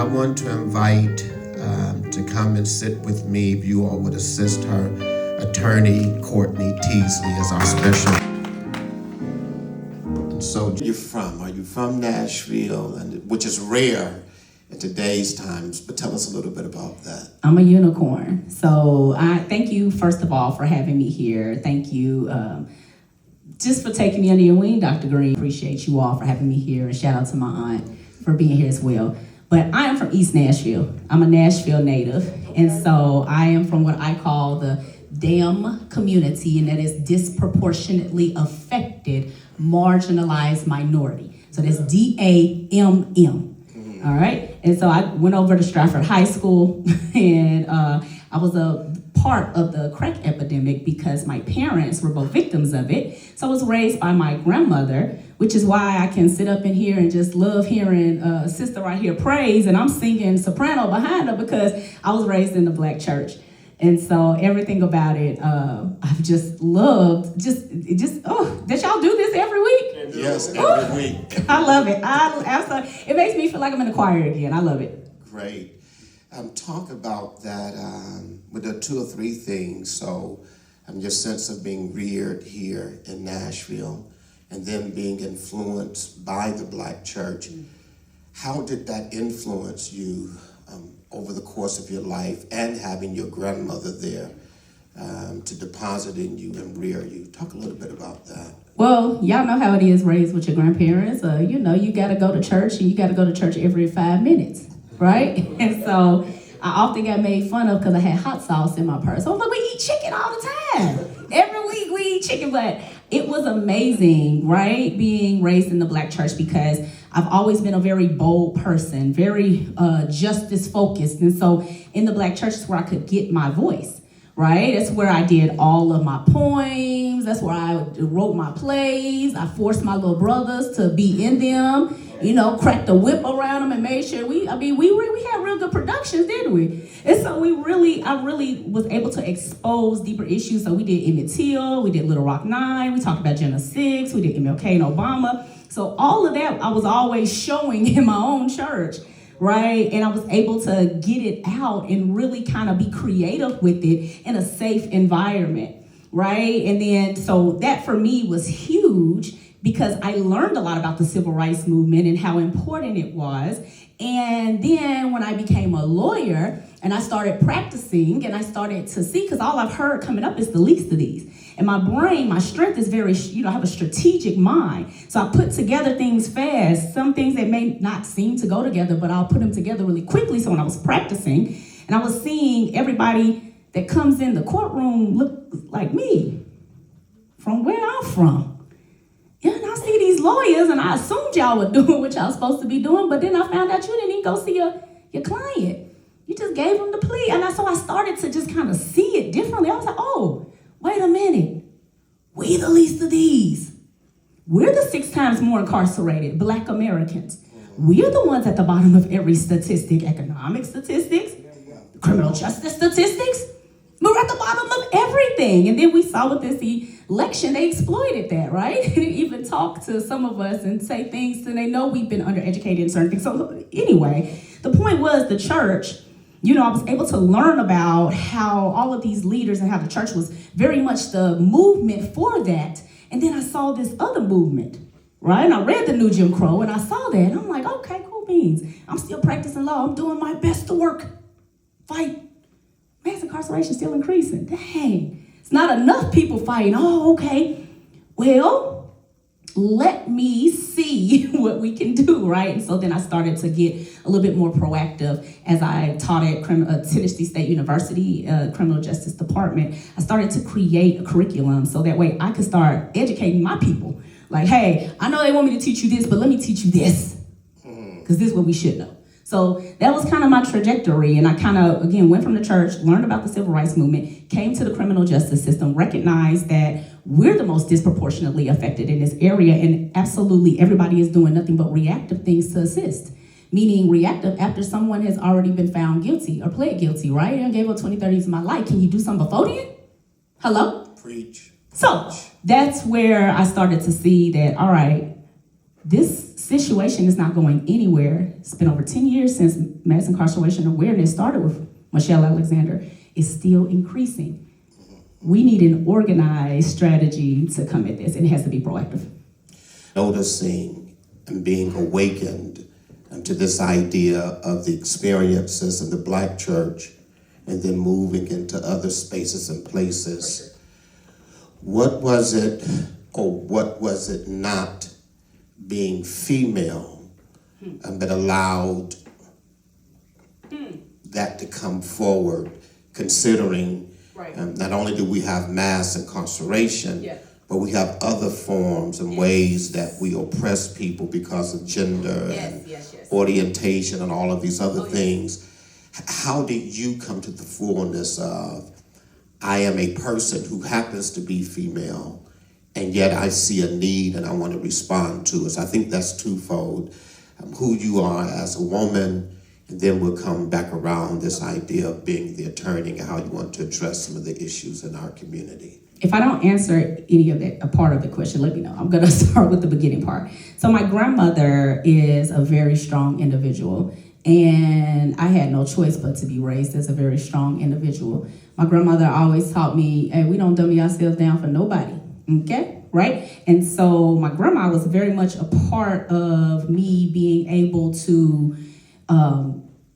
I want to invite to come and sit with me, if you all would assist her, Attorney Courtney Teasley as our special. And so you're from? Are you from Nashville? And which is rare in today's times, but tell us a little bit about that. I'm a unicorn. So I thank you, first of all, for having me here. Thank you just for taking me under your wing, Dr. Green. Appreciate you all for having me here, and shout out to my aunt for being here as well. But I am from East Nashville. I'm a Nashville native, and so I am from what I call the DAMM community, and that is disproportionately affected, marginalized minority. So that's DAMM. All right, and so I went over to Stratford High School, and I was a part of the crack epidemic because my parents were both victims of it. So I was raised by my grandmother, which is why I can sit up in here and just love hearing a sister right here praise, and I'm singing soprano behind her because I was raised in the Black church. And so everything about it, I've just loved. That y'all do this every week? Yes, every week. I love it. It makes me feel like I'm in the choir again. I love it. Great. Talk about that with the 2 or 3 things. So your sense of being reared here in Nashville and then being influenced by the Black church. How did that influence you over the course of your life, and having your grandmother there to deposit in you and rear you? Talk a little bit about that. Well, y'all know how it is raised with your grandparents. You got to go to church, and you got to go to church every 5 minutes, right? And so I often got made fun of because I had hot sauce in my purse. I was like, we eat chicken all the time. Every week we eat chicken, but it was amazing, right? Being raised in the Black church, because I've always been a very bold person, very justice focused. And so in the Black church is where I could get my voice, right? That's where I did all of my poems. That's where I wrote my plays. I forced my little brothers to be in them, cracked the whip around them and made sure we had real good productions, didn't we? And so I really was able to expose deeper issues. So we did Emmett Till, we did Little Rock 9, we talked about Jenna 6, we did MLK and Obama. So all of that I was always showing in my own church, right? And I was able to get it out and really kind of be creative with it in a safe environment, right? And then, so that for me was huge because I learned a lot about the civil rights movement and how important it was. And then when I became a lawyer and I started practicing and I started to see, because all I've heard coming up is the least of these. And my brain, my strength is very, I have a strategic mind. So I put together things fast, some things that may not seem to go together, but I'll put them together really quickly. So when I was practicing and I was seeing everybody that comes in the courtroom look like me from where I'm from. Yeah, and I see these lawyers, and I assumed y'all were doing what y'all supposed to be doing, but then I found out you didn't even go see your client. You just gave them the plea. And so I started to just kind of see it differently. I was like, oh, wait a minute. We the least of these. We're the 6 times more incarcerated Black Americans. We're the ones at the bottom of every statistic, economic statistics, criminal justice statistics. We're at the bottom of everything. And then we saw with this election, they exploited that, right? They even talk to some of us and say things, and they know we've been undereducated in certain things. So anyway, the point was the church, I was able to learn about how all of these leaders and how the church was very much the movement for that. And then I saw this other movement, right? And I read the New Jim Crow, and I saw that, and I'm like, okay, cool beans. I'm still practicing law. I'm doing my best to fight. Mass incarceration still increasing. Dang. It's not enough people fighting. Oh, okay. Well, let me see what we can do, right? And so then I started to get a little bit more proactive as I taught at Tennessee State University Criminal Justice Department. I started to create a curriculum so that way I could start educating my people. Like, hey, I know they want me to teach you this, but let me teach you this, because this is what we should know. So that was kind of my trajectory, and I kind of, again, went from the church, learned about the civil rights movement, came to the criminal justice system, recognized that we're the most disproportionately affected in this area, and absolutely everybody is doing nothing but reactive things to assist. Meaning reactive after someone has already been found guilty or pled guilty, right? And gave up 20, 30 years of my life. Can you do something before then? Hello? Preach. So that's where I started to see that, all right, this situation is not going anywhere. It's been over 10 years since mass incarceration awareness started with Michelle Alexander. It's still increasing. We need an organized strategy to come at this, and it has to be proactive. Noticing and being awakened to this idea of the experiences of the Black church and then moving into other spaces and places. What was it, or what was it not, being female that allowed that to come forward, considering not only do we have mass incarceration, but we have other forms and ways that we oppress people because of gender and orientation and all of these other things. How did you come to the fullness of, I am a person who happens to be female, and yet I see a need and I want to respond to it? So I think that's twofold. Who you are as a woman, and then we'll come back around this idea of being the attorney and how you want to address some of the issues in our community. If I don't answer any of that, a part of the question, let me know. I'm gonna start with the beginning part. So my grandmother is a very strong individual, and I had no choice but to be raised as a very strong individual. My grandmother always taught me, hey, we don't dummy ourselves down for nobody, okay? Right? And so my grandma was very much a part of me being able to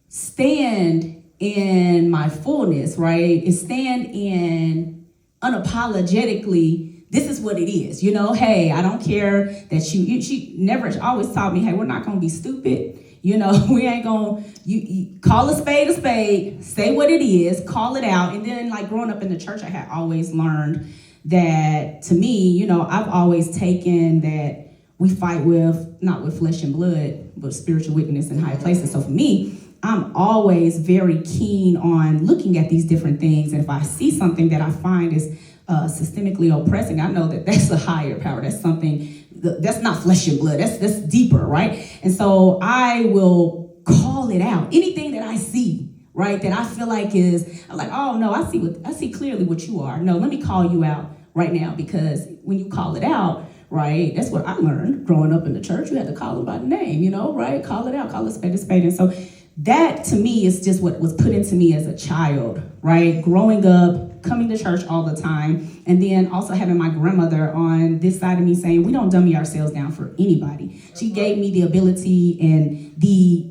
stand in my fullness, right? And stand in unapologetically, this is what it is. You know, hey, I don't care that she never always taught me, hey, we're not going to be stupid. You know, we ain't going to, you call a spade, say what it is, call it out. And then like growing up in the church, I had always learned that, to me, you know, I've always taken that we fight with, not with flesh and blood, but spiritual wickedness in high places. So for me, I'm always very keen on looking at these different things. And if I see something that I find is systemically oppressing, I know that that's a higher power. That's something, that's not flesh and blood. That's deeper, right? And so I will call it out. Anything that I see, right, that I feel like is, I'm like, oh no, I see clearly what you are. No, let me call you out right now, because when you call it out, right, that's what I learned growing up in the church. You had to call them by name, you know, right? Call it out, call a spade a spade. And so that to me is just what was put into me as a child, right? Growing up, coming to church all the time, and then also having my grandmother on this side of me saying, we don't dummy ourselves down for anybody. She gave me the ability and the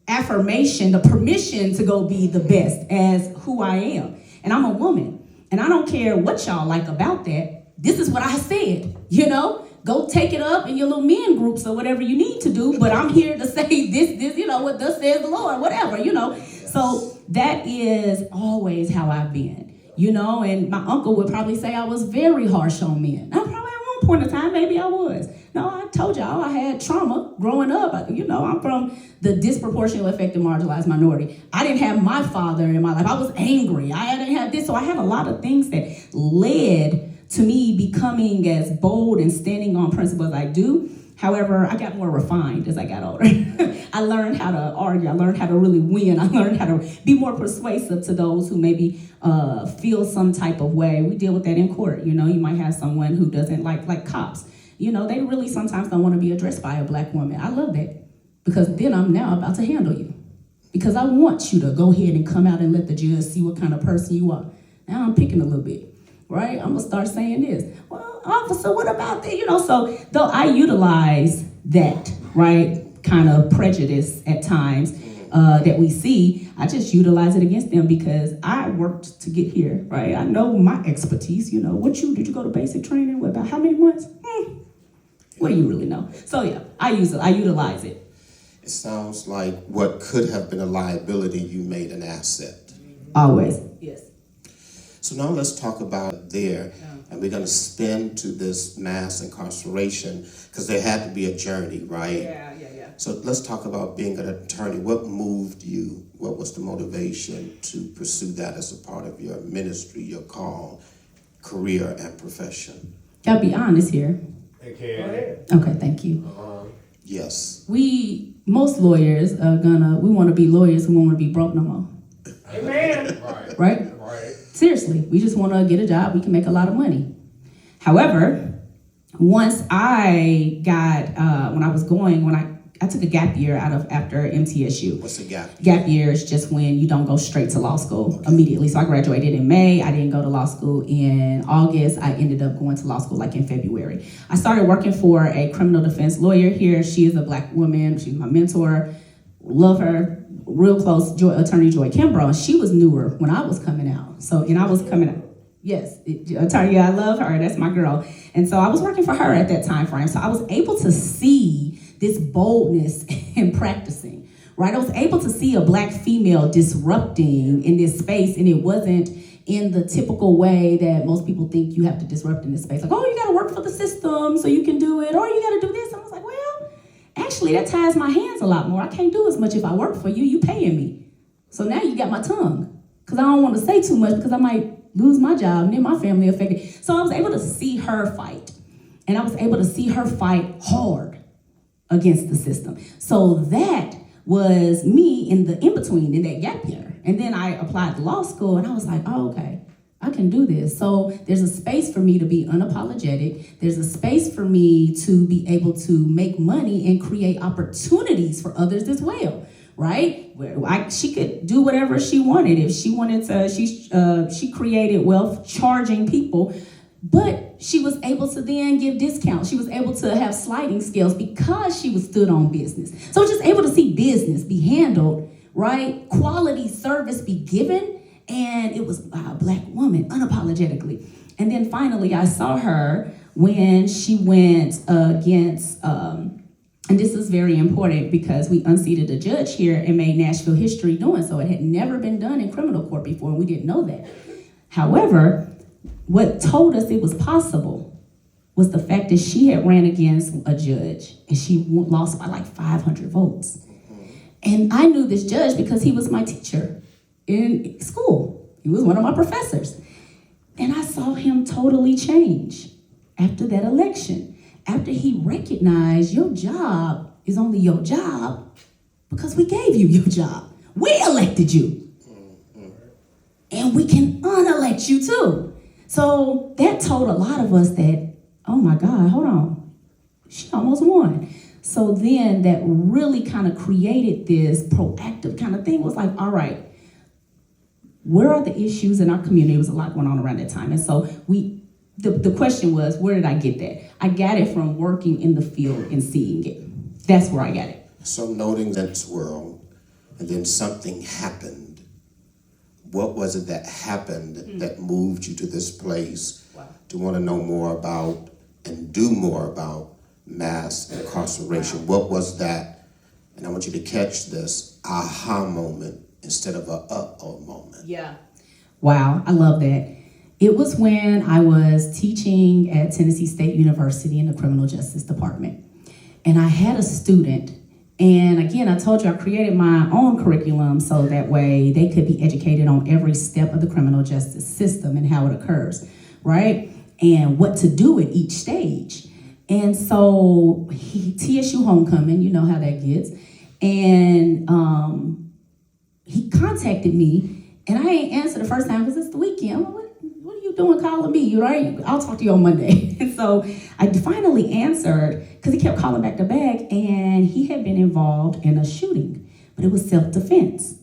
affirmation, the permission to go be the best as who I am. And I'm a woman, and I don't care what y'all like about that. This is what I said, you know? Go take it up in your little men groups or whatever you need to do, but I'm here to say this, you know, what thus says the Lord, whatever, you know. So that is always how I've been, you know, and my uncle would probably say I was very harsh on men. I probably at one point in time, maybe I was. No, I told y'all I had trauma growing up. You know, I'm from the disproportionately affected marginalized minority. I didn't have my father in my life. I was angry. I didn't have this. So I had a lot of things that led to me becoming as bold and standing on principle as I do. However, I got more refined as I got older. I learned how to argue. I learned how to really win. I learned how to be more persuasive to those who maybe feel some type of way. We deal with that in court. You know, you might have someone who doesn't like cops. You know, they really sometimes don't want to be addressed by a black woman. I love that, because then I'm now about to handle you. Because I want you to go ahead and come out and let the judge see what kind of person you are. Now I'm picking a little bit. Right? I'm gonna start saying this. Well, officer, what about that? You know, so though I utilize that, right, kind of prejudice at times that we see, I just utilize it against them because I worked to get here, right? I know my expertise, you know. Did you go to basic training? What, about how many months? What do you really know? So yeah, I utilize it. It sounds like what could have been a liability, you made an asset. Always, yes. So now let's talk about there, and we're going to spin to this mass incarceration, because there had to be a journey, right? Yeah. So let's talk about being an attorney. What moved you? What was the motivation to pursue that as a part of your ministry, your call, career, and profession? Gotta be honest here. Okay. Okay, thank you. Yes. Most lawyers we want to be lawyers who want to be broke no more. Amen. Right? Seriously, we just want to get a job. We can make a lot of money. However, once I got, I took a gap year after MTSU. What's a gap? Gap year is just when you don't go straight to law school immediately. So I graduated in May. I didn't go to law school in August. I ended up going to law school like in February. I started working for a criminal defense lawyer here. She is a Black woman. She's my mentor. Love her. Real close, Attorney Joy Kimbrough. And she was newer when I was coming out. And I was coming out. Yes, Attorney, I love her. That's my girl. And so I was working for her at that time frame. So I was able to see this boldness in practicing, right? I was able to see a Black female disrupting in this space, and it wasn't in the typical way that most people think you have to disrupt in this space. Like, oh, you gotta work for the system so you can do it, or you gotta do this. I was like, well, actually that ties my hands a lot more. I can't do as much if I work for you, you paying me. So now you got my tongue, because I don't want to say too much because I might lose my job and then my family affected. So I was able to see her fight, and I was able to see her fight hard against the system. So that was me in between, in that gap year. And then I applied to law school, and I was like, oh, okay, I can do this. So there's a space for me to be unapologetic. There's a space for me to be able to make money and create opportunities for others as well, right? She could do whatever she wanted. If she wanted to, she created wealth charging people, but she was able to then give discounts. She was able to have sliding scales because she was stood on business. So I was just able to see business be handled, right? Quality service be given, and it was a Black woman, unapologetically. And then finally, I saw her when she went against, and this is very important because we unseated a judge here and made Nashville history doing so. It had never been done in criminal court before, and we didn't know that. However, what told us it was possible was the fact that she had ran against a judge and she lost by like 500 votes. And I knew this judge because he was my teacher in school. He was one of my professors. And I saw him totally change after that election. After he recognized your job is only your job because we gave you your job. We elected you. And we can unelect you too. So that told a lot of us that, oh my God, hold on, she almost won. So then that really kind of created this proactive kind of thing. It was like, all right, where are the issues in our community? There was a lot going on around that time. And so the question was, where did I get that? I got it from working in the field and seeing it. That's where I got it. So noting that world, and then something happened. What was it that happened that moved you to this place to want to know more about and do more about mass incarceration? What was that? And I want you to catch this aha moment instead of a uh-oh moment. Yeah. Wow, I love that. It was when I was teaching at Tennessee State University in the Criminal Justice Department. And I had a student. And again, I told you I created my own curriculum so that way they could be educated on every step of the criminal justice system and how it occurs, right? And what to do at each stage. And so TSU homecoming, you know how that gets. And he contacted me, and I ain't answered the first time because it's the weekend. I'm like, what are you doing calling me, right? I'll talk to you on Monday. And so I finally answered because he kept calling back to back, and he had been involved in a shooting, but it was self-defense.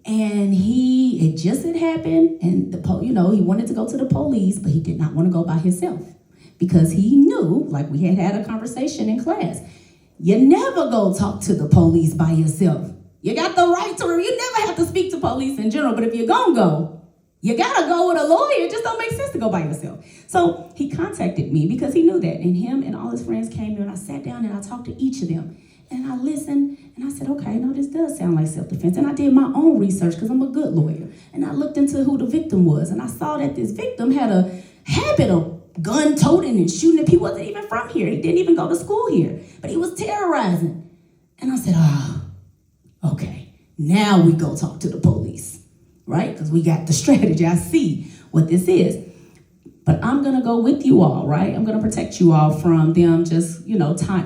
And it just had happened, and he wanted to go to the police, but he did not want to go by himself because he knew, like we had a conversation in class, you never go talk to the police by yourself. You got the right to, you never have to speak to police in general, but if you're gonna go, you gotta go with a lawyer. It just don't make sense to go by yourself. So he contacted me because he knew that, and him and all his friends came in, and I sat down and I talked to each of them. And I listened, and I said, okay, no, this does sound like self-defense. And I did my own research because I'm a good lawyer. And I looked into who the victim was, and I saw that this victim had a habit of gun-toting and shooting at people. He wasn't even from here. He didn't even go to school here, but he was terrorizing. And I said, okay, now we go talk to the police, right? Because we got the strategy. I see what this is. But I'm going to go with you all, right? I'm going to protect you all from them just,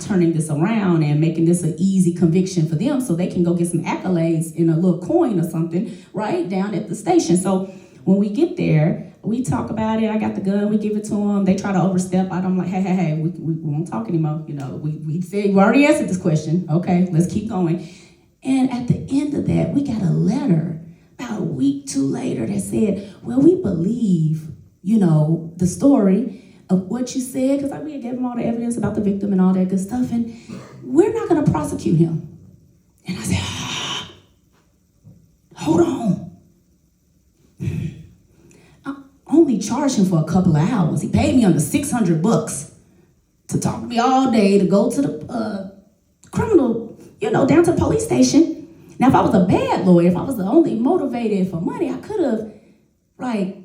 turning this around and making this an easy conviction for them so they can go get some accolades in a little coin or something, right, down at the station. So when we get there, we talk about it. I got the gun. We give it to them. They try to overstep. I'm like, hey, we won't talk anymore. You know, we said, you already answered this question. Okay, let's keep going. And at the end of that, we got a letter about a week, 2 later that said, well, we believe, you know, the story of what you said, because we gave them all the evidence about the victim and all that good stuff, and we're not going to prosecute him. And I said, hold on. I only charged him for a couple of hours. He paid me under $600 to talk to me all day, to go to the criminal, you know, down to the police station. Now, if I was a bad lawyer, if I was only motivated for money, I could have, like,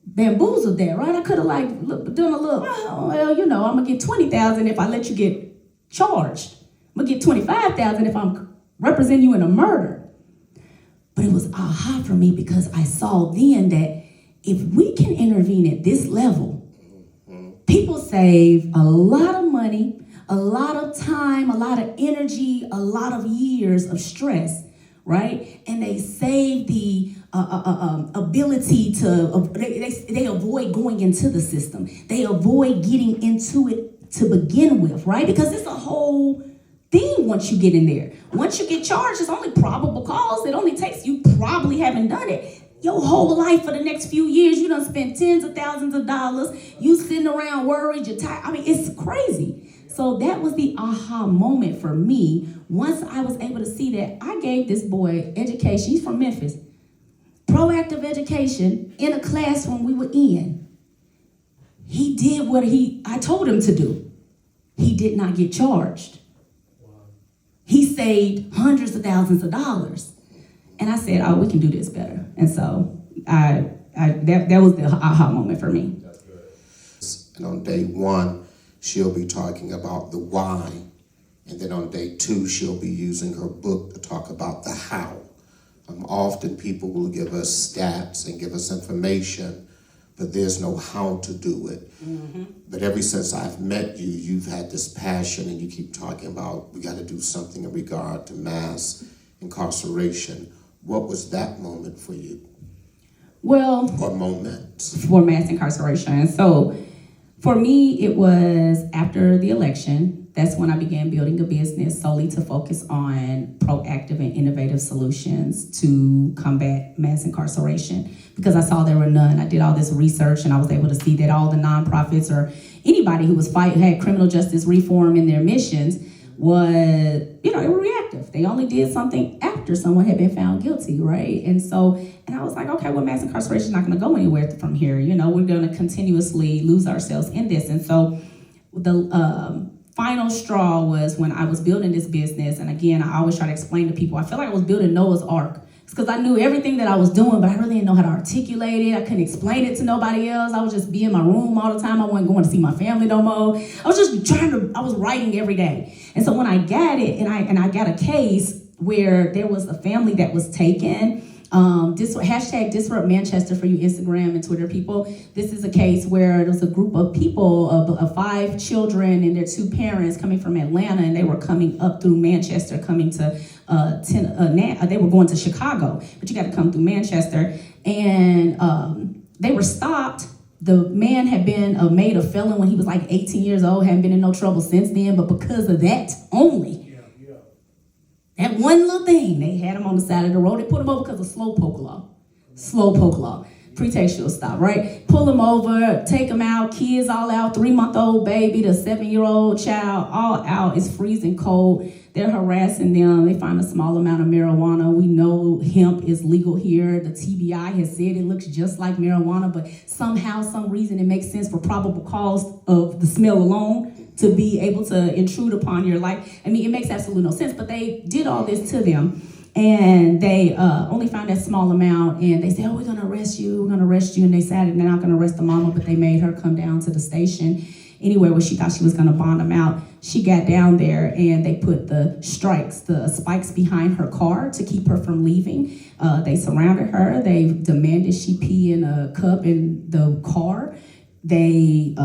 bamboozled that, right? I could have, like, done a little, well, you know, I'm going to get $20,000 if I let you get charged. I'm going to get $25,000 if I'm representing you in a murder. But it was aha for me, because I saw then that if we can intervene at this level, people save a lot of money, a lot of time, a lot of energy, a lot of years of stress, right? And they save the ability to, they avoid going into the system. They avoid getting into it to begin with, right? Because it's a whole thing once you get in there. Once you get charged, it's only probable cause. It only takes, you probably haven't done it. Your whole life for the next few years, you done spent tens of thousands of dollars. You sitting around worried, you're tired. I mean, it's crazy. So that was the aha moment for me. Once I was able to see that, I gave this boy education. He's from Memphis. Proactive education in a classroom we were in. He did what I told him to do. He did not get charged. He saved hundreds of thousands of dollars. And I said, oh, we can do this better. And so that was the aha moment for me. That's good. And on day 1, she'll be talking about the why. And then on day 2, she'll be using her book to talk about the how. Often people will give us stats and give us information, but there's no how to do it. Mm-hmm. But ever since I've met you, you've had this passion, and you keep talking about we got to do something in regard to mass incarceration. What was that moment for you? Well, or moments for mass incarceration. So for me, it was after the election. That's when I began building a business solely to focus on proactive and innovative solutions to combat mass incarceration, because I saw there were none. I did all this research, and I was able to see that all the nonprofits or anybody who was had criminal justice reform in their missions was, they were reactive. They only did something after someone had been found guilty, right? And I was like, okay, well, mass incarceration is not going to go anywhere from here. We're going to continuously lose ourselves in this. And so the final straw was when I was building this business. And again, I always try to explain to people, I feel like I was building Noah's Ark. It's because I knew everything that I was doing, but I really didn't know how to articulate it. I couldn't explain it to nobody else. I would just be in my room all the time. I wasn't going to see my family no more. I was just I was writing every day. And so when I got it, and I got a case where there was a family that was taken, hashtag Disrupt Manchester for you Instagram and Twitter people. This is a case where there was a group of people of 5 children and their 2 parents coming from Atlanta, and they were coming up through Manchester, coming to they were going to Chicago, but you got to come through Manchester, and they were stopped. The man had been made a felon when he was like 18 years old, hadn't been in no trouble since then, but because of that only, that one little thing, they had him on the side of the road. They put him over because of slow poke law. Pretextual stop, right? Pull him over, take him out, kids all out, 3-month-old baby, the 7-year-old child, all out. It's freezing cold. They're harassing them. They find a small amount of marijuana. We know hemp is legal here. The TBI has said it looks just like marijuana, but somehow, some reason, it makes sense for probable cause of the smell alone to be able to intrude upon your life. I mean, it makes absolutely no sense, but they did all this to them. And they only found that small amount, and they said, oh, we're going to arrest you. And they said they're not going to arrest the mama, but they made her come down to the station anywhere where she thought she was going to bond them out. She got down there, and they put the spikes behind her car to keep her from leaving. They surrounded her. They demanded she pee in a cup in the car. They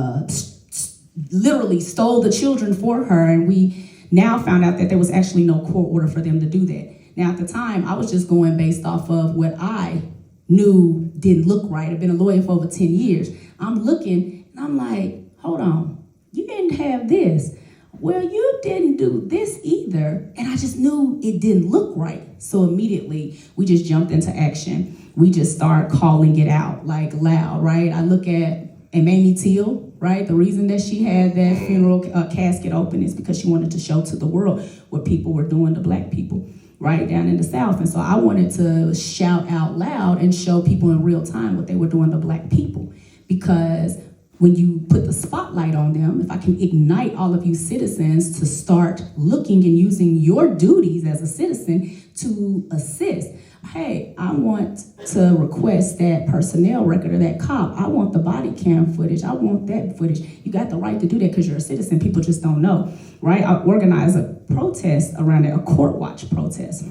literally stole the children for her, and we now found out that there was actually no court order for them to do that. Now, at the time, I was just going based off of what I knew didn't look right. I've been a lawyer for over 10 years. I'm looking and I'm like, hold on, you didn't have this. Well, you didn't do this either. And I just knew it didn't look right. So immediately we just jumped into action. We just started calling it out like loud, right? I look at Mamie Till, right? The reason that she had that funeral casket open is because she wanted to show to the world what people were doing to Black people right down in the South. And so I wanted to shout out loud and show people in real time what they were doing to Black people. Because when you put the spotlight on them, if I can ignite all of you citizens to start looking and using your duties as a citizen to assist. Hey, I want to request that personnel record of that cop. I want the body cam footage. I want that footage. You got the right to do that because you're a citizen. People just don't know, right? I organized a protest around it, a court watch protest.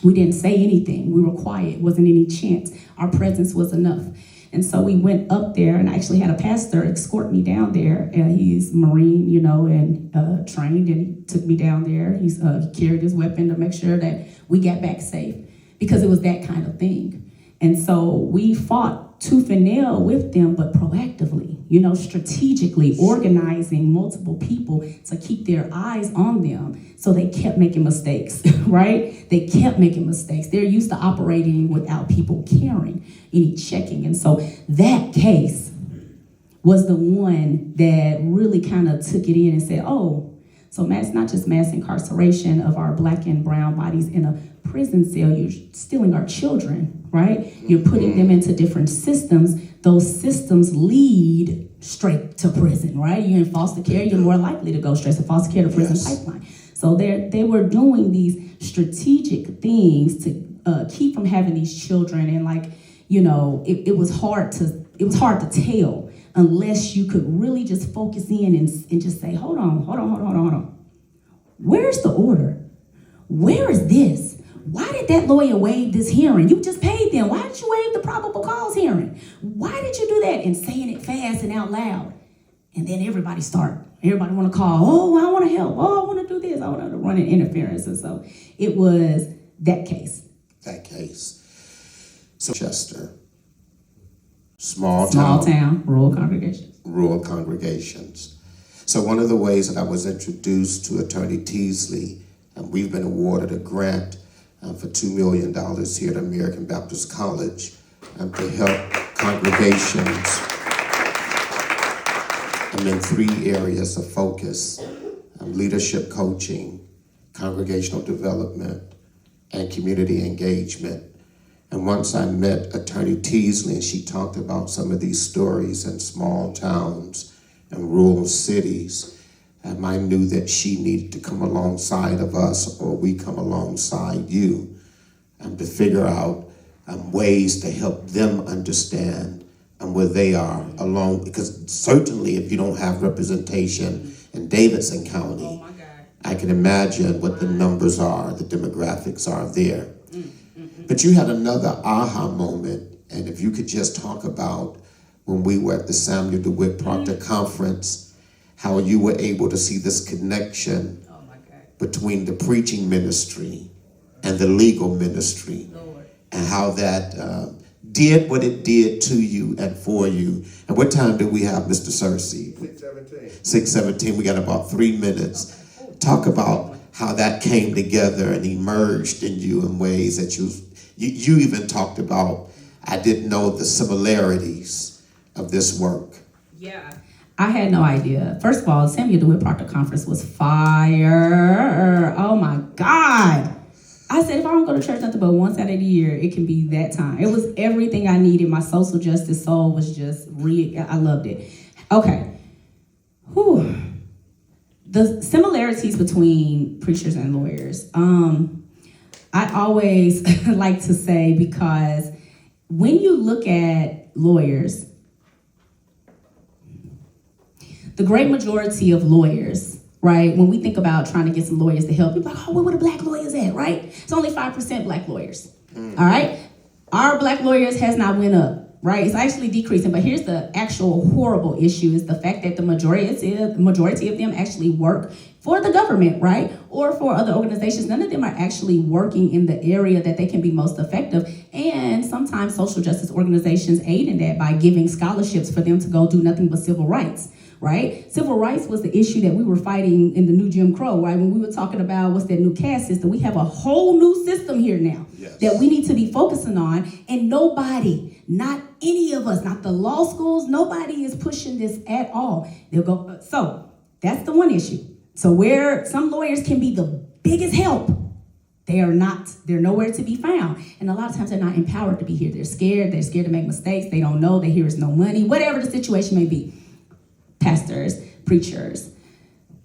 We didn't say anything. We were quiet. Wasn't any chants. Our presence was enough. And so we went up there, and I actually had a pastor escort me down there. He's Marine, and trained, and he took me down there. He carried his weapon to make sure that we got back safe, because it was that kind of thing. And so we fought tooth and nail with them, but proactively, strategically organizing multiple people to keep their eyes on them. So they kept making mistakes, right? They kept making mistakes. They're used to operating without people caring, any checking. And so that case was the one that really kind of took it in and said, oh, so it's not just mass incarceration of our Black and brown bodies in a prison cell, you're stealing our children, right? You're putting them into different systems. Those systems lead straight to prison, right? You're in foster care, you're more likely to go straight to foster care to prison pipeline. So they were doing these strategic things to keep from having these children, and it was hard to tell unless you could really just focus in and just say, hold on. Where's the order? Where is this? Why did that lawyer waive this hearing? You just paid them. Why did you waive the probable cause hearing? Why did you do that? And saying it fast and out loud. And then everybody want to call, oh, I want to help. Oh, I want to do this. I want to run an interference. And so it was that case. So Chester, small town, rural congregations. So one of the ways that I was introduced to Attorney Teasley, and we've been awarded a grant for $2 million here at American Baptist College to help congregations in 3 areas of focus: leadership coaching, congregational development, and community engagement. And once I met Attorney Teasley, and she talked about some of these stories in small towns and rural cities, I knew that she needed to come alongside of us, or we come alongside you, to figure out ways to help them understand where they are along. Because certainly if you don't have representation in Davidson County, I can imagine what the numbers are, the demographics are there. But you had another aha moment, and if you could just talk about when we were at the Samuel DeWitt Proctor Conference, how you were able to see this connection between the preaching ministry and the legal ministry, and how that did what it did to you and for you. And what time do we have, Mr. Searcy? 6:17. We got about 3 minutes. Talk about how that came together and emerged in you in ways that you even talked about. I didn't know the similarities of this work. Yeah. I had no idea. First of all, Samuel DeWitt Proctor Conference was fire. Oh my God. I said, if I don't go to church nothing but once out of the year, it can be that time. It was everything I needed. My social justice soul was just I loved it. Okay. Whew. The similarities between preachers and lawyers. I always like to say, because when you look at lawyers, the great majority of lawyers, right, when we think about trying to get some lawyers to help, people are like, oh, where the Black lawyers at, right? It's only 5% Black lawyers, all right? Our Black lawyers has not went up. right? It's actually decreasing. But here's the actual horrible issue is the fact that the majority of them actually work for the government, right? Or for other organizations. None of them are actually working in the area that they can be most effective. And sometimes social justice organizations aid in that by giving scholarships for them to go do nothing but civil rights. Right? Civil rights was the issue that we were fighting in the new Jim Crow, right? When we were talking about what's that new caste system, we have a whole new system here now that we need to be focusing on. And nobody, not any of us, not the law schools, nobody is pushing this at all. They'll go. So that's the one issue. So where some lawyers can be the biggest help, they are not. They're nowhere to be found. And a lot of times they're not empowered to be here. They're scared. They're scared to make mistakes. They don't know. They hear it's no money, whatever the situation may be. Pastors, preachers,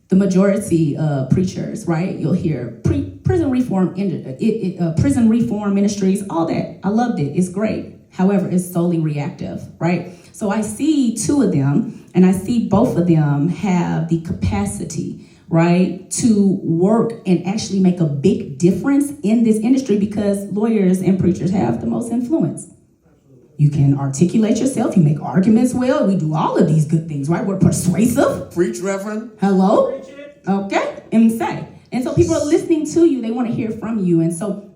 the majority of preachers, right? You'll hear prison reform ministries, all that. I loved it. It's great. However, it's solely reactive, right? So I see two of them, and I see both of them have the capacity, right, to work and actually make a big difference in this industry because lawyers and preachers have the most influence. You can articulate yourself. You make arguments well. We do all of these good things, right? We're persuasive. Preach, Reverend. Hello? Preach it. Okay. And say. And so people are listening to you. They want to hear from you. And so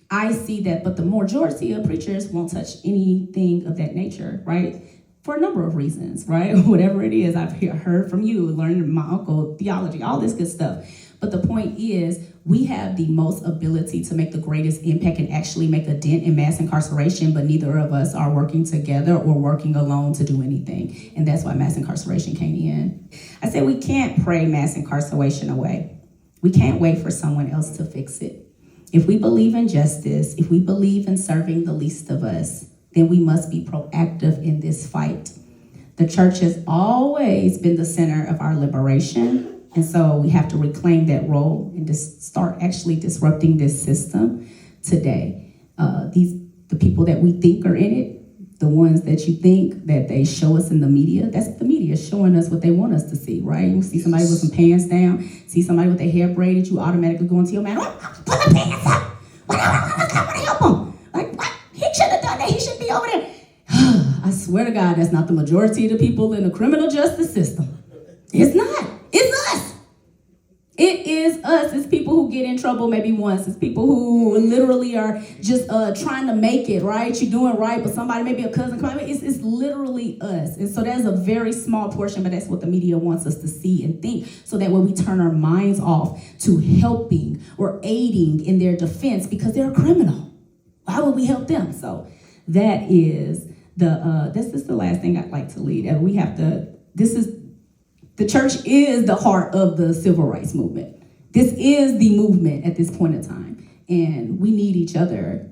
I see that. But the majority of preachers won't touch anything of that nature, right? For a number of reasons, right? Whatever it is, I've heard from you, learned my uncle, theology, all this good stuff. But the point is, we have the most ability to make the greatest impact and actually make a dent in mass incarceration, but neither of us are working together or working alone to do anything. And that's why mass incarceration came in. I said we can't pray mass incarceration away. We can't wait for someone else to fix it. If we believe in justice, if we believe in serving the least of us, then we must be proactive in this fight. The church has always been the center of our liberation. And so we have to reclaim that role and just start actually disrupting this system today. The people that we think are in it, the ones that you think that they show us in the media, that's the media showing us what they want us to see, right? You see somebody with some pants down, see somebody with their hair braided, you automatically go into your man, put the pants up. What help him? Like, what? He shouldn't have done that. He should be over there. I swear to God, that's not the majority of the people in the criminal justice system. It's not. It's us. It is us. It's people who get in trouble maybe once. It's people who literally are just trying to make it, right? You're doing right, but somebody, maybe a cousin, it's literally us. And so that's a very small portion, but that's what the media wants us to see and think, so that when we turn our minds off to helping or aiding in their defense because they're a criminal, why would we help them? So that is this is the last thing I'd like to lead. And the church is the heart of the civil rights movement. This is the movement at this point in time. And we need each other